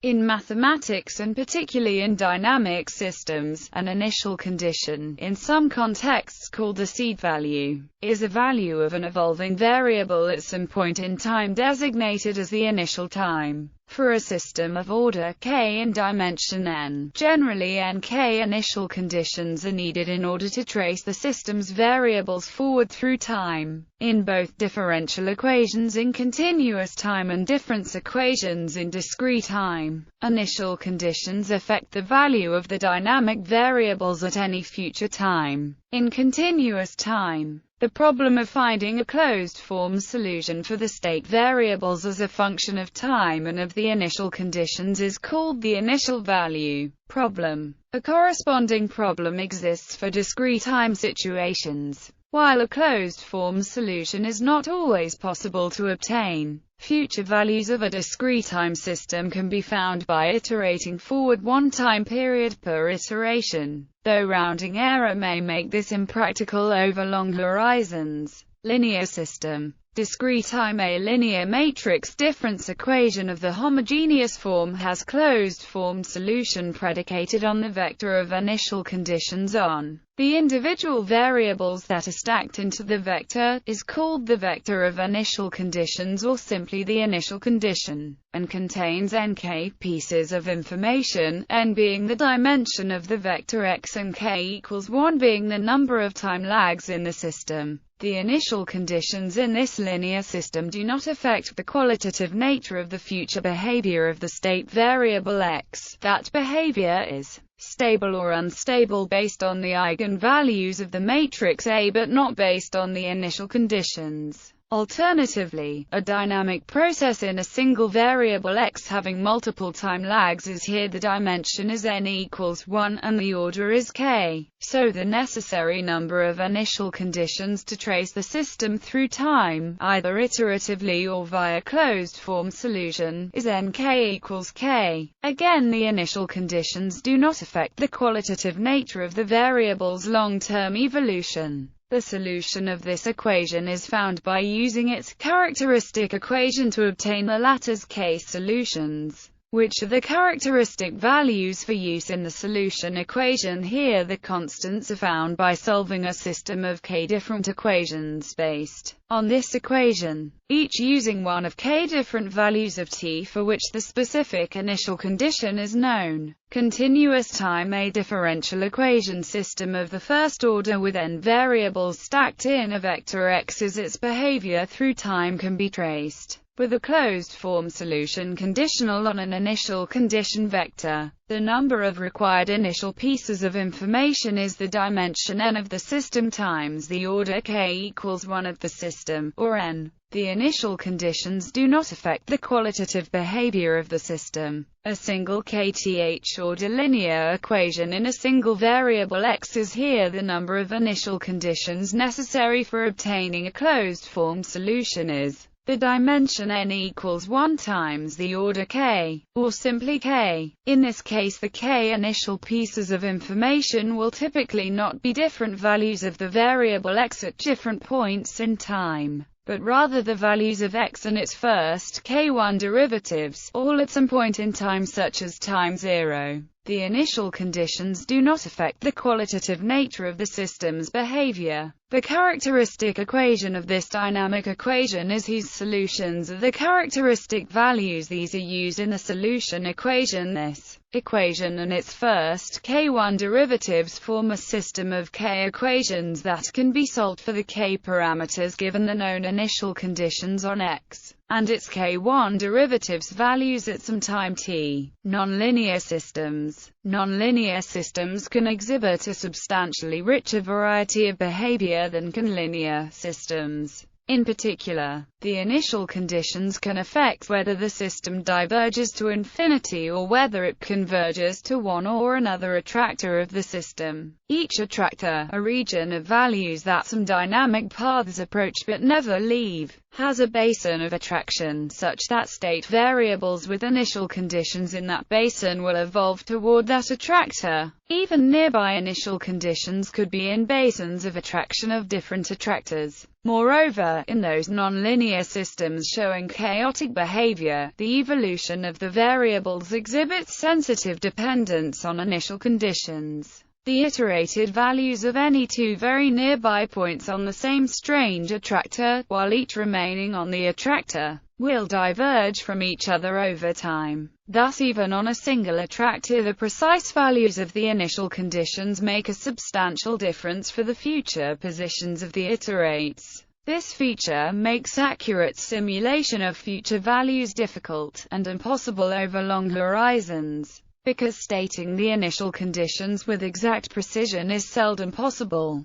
In mathematics and particularly in dynamic systems, an initial condition, in some contexts called the seed value, is a value of an evolving variable at some point in time designated as the initial time. For a system of order k in dimension n, generally nk initial conditions are needed in order to trace the system's variables forward through time. In both differential equations in continuous time and difference equations in discrete time, initial conditions affect the value of the dynamic variables at any future time. In continuous time, the problem of finding a closed-form solution for the state variables as a function of time and of the initial conditions is called the initial value problem. A corresponding problem exists for discrete time situations. While a closed-form solution is not always possible to obtain, future values of a discrete time system can be found by iterating forward one time period per iteration, though rounding error may make this impractical over long horizons. Linear system. Discrete time. A linear matrix difference equation of the homogeneous form has closed-form solution predicated on the vector of initial conditions on the individual variables that are stacked into the vector, is called the vector of initial conditions or simply the initial condition, and contains nk pieces of information, n being the dimension of the vector x and k equals 1 being the number of time lags in the system. The initial conditions in this linear system do not affect the qualitative nature of the future behavior of the state variable x. That behavior is stable or unstable based on the eigenvalues of the matrix A but not based on the initial conditions. Alternatively, a dynamic process in a single variable x having multiple time lags is here the dimension is n equals 1 and the order is k. So the necessary number of initial conditions to trace the system through time, either iteratively or via closed-form solution, is nk equals k. Again, the initial conditions do not affect the qualitative nature of the variable's long-term evolution. The solution of this equation is found by using its characteristic equation to obtain the latter's k solutions, which are the characteristic values for use in the solution equation. Here the constants are found by solving a system of k different equations based on this equation, each using one of k different values of t for which the specific initial condition is known. Continuous time. A differential equation system of the first order with n variables stacked in a vector x as its behavior through time can be traced with a closed-form solution conditional on an initial condition vector. The number of required initial pieces of information is the dimension n of the system times the order k equals 1 of the system, or n. The initial conditions do not affect the qualitative behavior of the system. A single kth-order linear equation in a single variable x is here the number of initial conditions necessary for obtaining a closed-form solution is the dimension n equals 1 times the order k, or simply k. In this case the k initial pieces of information will typically not be different values of the variable x at different points in time, but rather the values of x and its first k1 derivatives, all at some point in time such as time 0. The initial conditions do not affect the qualitative nature of the system's behavior. The characteristic equation of this dynamic equation is whose solutions are the characteristic values. These are used in the solution equation. This equation and its first k1 derivatives form a system of k equations that can be solved for the k parameters given the known initial conditions on x and its k1 derivatives values at some time t. Nonlinear systems. Nonlinear systems can exhibit a substantially richer variety of behavior than can linear systems. In particular, the initial conditions can affect whether the system diverges to infinity or whether it converges to one or another attractor of the system. Each attractor, a region of values that some dynamic paths approach but never leave, has a basin of attraction such that state variables with initial conditions in that basin will evolve toward that attractor. Even nearby initial conditions could be in basins of attraction of different attractors. Moreover, in those nonlinear systems showing chaotic behavior, the evolution of the variables exhibits sensitive dependence on initial conditions. The iterated values of any two very nearby points on the same strange attractor, while each remaining on the attractor, will diverge from each other over time. Thus, even on a single attractor, the precise values of the initial conditions make a substantial difference for the future positions of the iterates. This feature makes accurate simulation of future values difficult, and impossible over long horizons, because stating the initial conditions with exact precision is seldom possible.